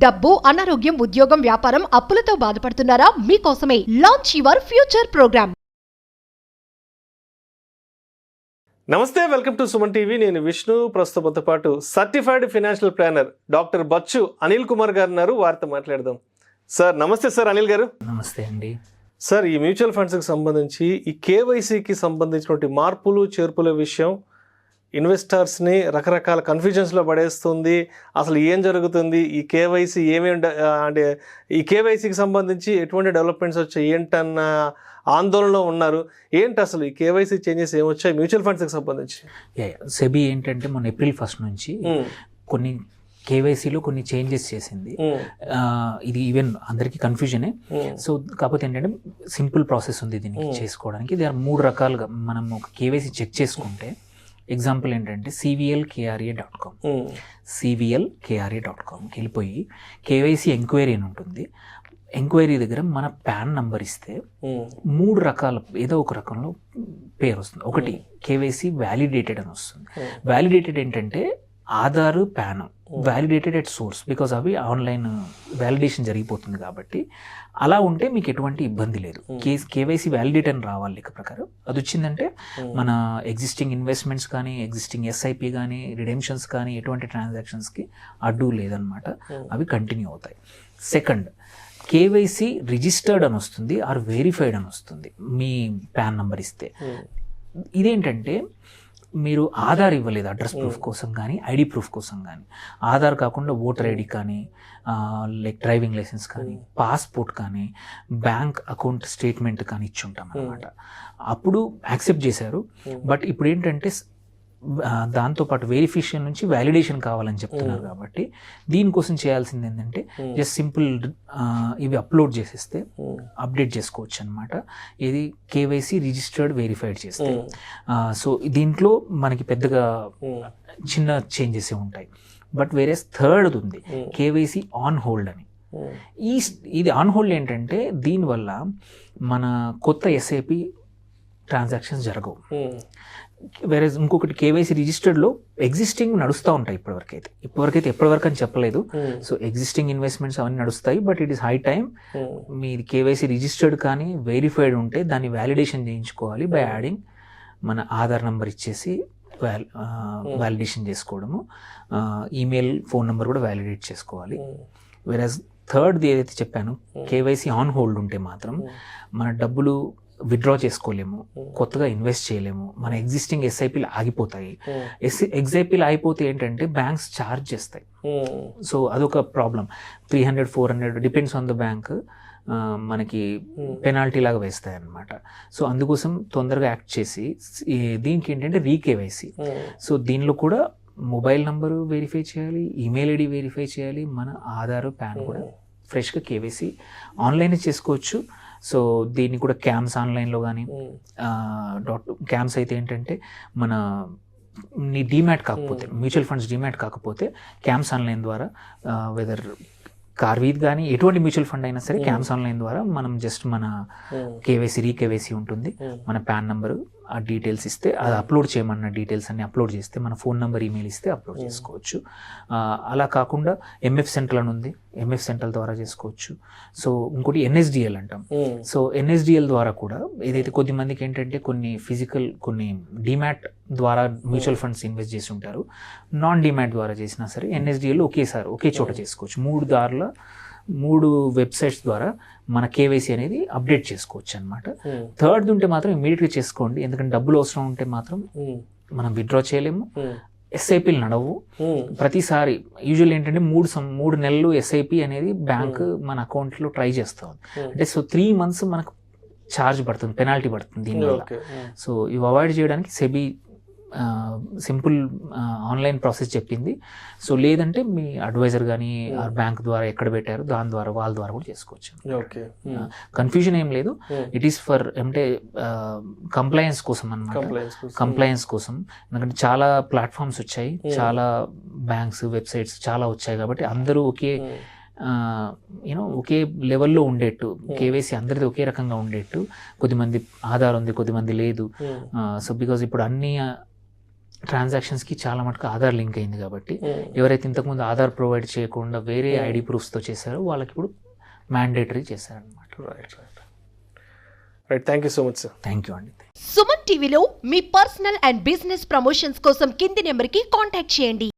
డబ్బు, అనారోగ్యం, ఉద్యోగం, వ్యాపారం, అప్పులతో బాధపడుతున్నారా? మీకోసమే లాంచ్ యువర్ ఫ్యూచర్ ప్రోగ్రామ్. నమస్తే, వెల్కమ్ టు సుమన్ టీవీ. నేను విష్ణు. ప్రస్తుతంతో పాటు certified financial planner doctor Bachchu Anil Kumar garu ఉన్నారు. వారితో మాట్లాడదాం. సార్ నమస్తే. సార్ అనిల్ గారు నమస్తే అండి. సార్, ఈ మ్యూచువల్ ఫండ్స్కి సంబంధించి ఈ కేవైసీకి సంబంధించినటువంటి మార్పులు చేర్పుల విషయం ఇన్వెస్టర్స్ని రకరకాల కన్ఫ్యూజన్స్లో పడేస్తుంది. అసలు ఏం జరుగుతుంది, ఈ కేవైసీ అంటే ఈ కేవైసీకి సంబంధించి ఎటువంటి డెవలప్మెంట్స్ వచ్చాయి ఏంటన్న ఆందోళనలో ఉన్నారు. ఏంటి అసలు ఈ కేవైసీ చేంజెస్ ఏమొచ్చాయి మ్యూచువల్ ఫండ్స్కి సంబంధించి? సెబీ ఏంటంటే మొన్న April 1 నుంచి కొన్ని కేవైసీలో కొన్ని చేంజెస్ చేసింది. ఇది ఈవెన్ అందరికీ కన్ఫ్యూజనే. సో కాకపోతే ఏంటంటే సింపుల్ ప్రాసెస్ ఉంది దీనికి చేసుకోవడానికి. ఇది 3 రకాలుగా మనం ఒక కేవైసీ చెక్ చేసుకుంటే, ఎగ్జాంపుల్ ఏంటంటే cvlkra.com cvlkra.comకి వెళ్ళిపోయి కేవైసీ ఎంక్వైరీ అని ఉంటుంది. ఎంక్వైరీ దగ్గర మన పాన్ నంబర్ ఇస్తే 3 రకాల ఏదో ఒక రకంలో పేరు వస్తుంది. ఒకటి కేవైసీ వ్యాలిడేటెడ్ అని వస్తుంది. వ్యాలిడేటెడ్ ఏంటంటే Aadhaar, pan validated at source, because అవి ఆన్లైన్ వ్యాలిడేషన్ జరిగిపోతుంది కాబట్టి అలా ఉంటే మీకు ఎటువంటి ఇబ్బంది లేదు. కేవైసీ వ్యాలిడేట్ అని రావాలి లెక్క ప్రకారం. అది వచ్చిందంటే మన ఎగ్జిస్టింగ్ ఇన్వెస్ట్మెంట్స్ కానీ, ఎగ్జిస్టింగ్ ఎస్ఐపి కానీ, రిడెంప్షన్స్ కానీ ఎటువంటి ట్రాన్సాక్షన్స్కి అడ్డు లేదనమాట. అవి కంటిన్యూ అవుతాయి. సెకండ్, కేవైసీ రిజిస్టర్డ్ అని వస్తుంది, ఆర్ వెరిఫైడ్ అని వస్తుంది మీ పాన్ నంబర్ ఇస్తే. ఇదేంటంటే మీరు ఆధార్ ఇవ్వలేదు అడ్రస్ ప్రూఫ్ కోసం కానీ, ఐడి ప్రూఫ్ కోసం కానీ. ఆధార్ కాకుండా ఓటర్ ఐడి కానీ, లైక్ డ్రైవింగ్ లైసెన్స్ కానీ, పాస్పోర్ట్ కానీ, బ్యాంక్ అకౌంట్ స్టేట్మెంట్ కానీ ఇచ్చి ఉంటాం అన్నమాట. అప్పుడు యాక్సెప్ట్ చేశారు. బట్ ఇప్పుడు ఏంటంటే దాంతోపాటు వెరిఫికేషన్ నుంచి వ్యాలిడేషన్ కావాలని చెప్తున్నారు. కాబట్టి దీనికోసం చేయాల్సింది ఏంటంటే జస్ట్ సింపుల్ ఇవి అప్లోడ్ చేసేస్తే అప్డేట్ చేసుకోవచ్చు అనమాట. ఇది కేవైసీ రిజిస్టర్డ్ వెరిఫైడ్ చేస్తే. సో దీంట్లో మనకి పెద్దగా చిన్న చేంజెస్ ఉంటాయి. బట్ వేరే థర్డ్ ఉంది, కేవైసీ ఆన్ హోల్డ్ అని. ఇది ఆన్ హోల్డ్ ఏంటంటే దీనివల్ల మన కొత్త ఎస్ఐపి ట్రాన్సాక్షన్స్ జరగవు. వేరే ఇంకొకటి, కేవైసీ రిజిస్టర్డ్లో ఎగ్జిస్టింగ్ నడుస్తూ ఉంటాయి. ఇప్పటివరకైతే ఎప్పటివరకు అని చెప్పలేదు. సో ఎగ్జిస్టింగ్ ఇన్వెస్ట్మెంట్స్ అవన్నీ నడుస్తాయి. But it is high time మీది కేవైసీ రిజిస్టర్డ్ కానీ వెరిఫైడ్ ఉంటే దాన్ని వ్యాలిడేషన్ చేయించుకోవాలి బై యాడింగ్ మన ఆధార్ నెంబర్ ఇచ్చేసి వ్యాలిడేషన్ చేసుకోవడము. ఈమెయిల్, ఫోన్ నెంబర్ కూడా వ్యాలిడేట్ చేసుకోవాలి. వేరేస్ థర్డ్ది ఏదైతే చెప్పాను, కేవైసీ ఆన్ హోల్డ్ ఉంటే మాత్రం మన డబ్బులు విత్డ్రా చేసుకోలేము, కొత్తగా ఇన్వెస్ట్ చేయలేము, మన ఎగ్జిస్టింగ్ ఎస్ఐపీలు ఆగిపోతాయి. ఎస్ఐపీలు ఆగిపోతే ఏంటంటే బ్యాంక్స్ ఛార్జ్ చేస్తాయి. సో అదొక problem. 300-400 depends on the bank మనకి పెనాల్టీ లాగా వేస్తాయి అన్నమాట. సో అందుకోసం తొందరగా యాక్ట్ చేసి దీనికి ఏంటంటే రీకేవైసీ. సో దీనిలో కూడా మొబైల్ నంబరు వెరిఫై చేయాలి, ఈమెయిల్ ఐడి వెరిఫై చేయాలి, మన ఆధార్, పాన్ కూడా ఫ్రెష్గా కేవైసీ ఆన్లైన్ చేసుకోవచ్చు. సో దీన్ని కూడా క్యామ్స్ ఆన్లైన్లో కానీ, క్యామ్స్ అయితే ఏంటంటే మన నీ డీమ్యాట్ కాకపోతే, మ్యూచువల్ ఫండ్స్ డీమ్యాట్ కాకపోతే క్యామ్స్ ఆన్లైన్ ద్వారా, వెదర్ కార్వీద్ కానీ ఎటువంటి మ్యూచువల్ ఫండ్ అయినా సరే క్యామ్స్ ఆన్లైన్ ద్వారా మనం జస్ట్ మన కేవైసీ, రీకేవైసీ ఉంటుంది. మన పాన్ నెంబరు, ఆ డీటెయిల్స్ ఇస్తే, అది అప్లోడ్ చేయమన్న డీటెయిల్స్ అన్ని అప్లోడ్ చేస్తే, మన ఫోన్ నెంబర్, ఈమెయిల్ ఇస్తే అప్లోడ్ చేసుకోవచ్చు. అలా కాకుండా MF సెంట్రల్ అని ఉంది, MF సెంట్రల్ ద్వారా చేసుకోవచ్చు. సో ఇంకోటి NSDL అంటాం. సో NSDL ద్వారా కూడా ఏదైతే కొద్దిమందికి ఏంటంటే కొన్ని డీమ్యాట్ ద్వారా మ్యూచువల్ ఫండ్స్ ఇన్వెస్ట్ చేసి ఉంటారు. నాన్ డీమ్యాట్ ద్వారా చేసినా సరే NSDL ఒకే చోట చేసుకోవచ్చు. 3 వెబ్సైట్స్ ద్వారా మన కేవైసీ అనేది అప్డేట్ చేసుకోవచ్చు అనమాట. థర్డ్ ఉంటే మాత్రం ఇమీడియట్గా చేసుకోండి. ఎందుకంటే డబ్బులు అవసరం ఉంటే మాత్రం మనం విత్డ్రా చేయలేము, ఎస్ఐపీలు నడవు. ప్రతిసారి యూజువల్ ఏంటంటే 3 నెలలు ఎస్ఐపి అనేది బ్యాంక్ మన అకౌంట్లో ట్రై చేస్తాం. అంటే సో 3 months మనకు ఛార్జ్ పడుతుంది, పెనాల్టీ పడుతుంది దీనివల్ల. సో ఇవి అవాయిడ్ చేయడానికి సెబీ సింపుల్ ఆన్లైన్ ప్రాసెస్ చెప్పింది. సో లేదంటే మీ అడ్వైజర్ కానీ బ్యాంక్ ద్వారా ఎక్కడ పెట్టారు దాని ద్వారా, వాళ్ళ ద్వారా కూడా చేసుకోవచ్చు. కన్ఫ్యూజన్ ఏం లేదు. ఇట్ ఈస్ ఫర్ అంటే కంప్లయన్స్ కోసం అన్నమాట. కంప్లయన్స్ కోసం, ఎందుకంటే చాలా ప్లాట్ఫామ్స్ వచ్చాయి, చాలా బ్యాంక్స్ వెబ్సైట్స్ చాలా వచ్చాయి. కాబట్టి అందరూ ఒకే లెవెల్లో ఉండేట్టు, కేవైసీ అందరిది ఒకే రకంగా ఉండేట్టు. కొద్దిమంది ఆధార్ ఉంది, కొద్దిమంది లేదు. సో బికాజ్ ఇప్పుడు అన్ని ట్రాన్సాక్షన్స్కి చాలా మటుకు ఆధార్ లింక్ అయింది కాబట్టి ఎవరైతే ఇంతకుముందు ఆధార్ ప్రొవైడ్ చేయకుండా వేరే ఐడి ప్రూఫ్స్తో చేశారో వాళ్ళకి ఇప్పుడు మ్యాండేటరీ చేశారనమాట. Right thank you so much sir. Thank you అండి. సుమన్ టీవీలో మీ పర్సనల్ అండ్ బిజినెస్ ప్రమోషన్స్ కోసం కింది నెంబర్కి కాంటాక్ట్ చేయండి.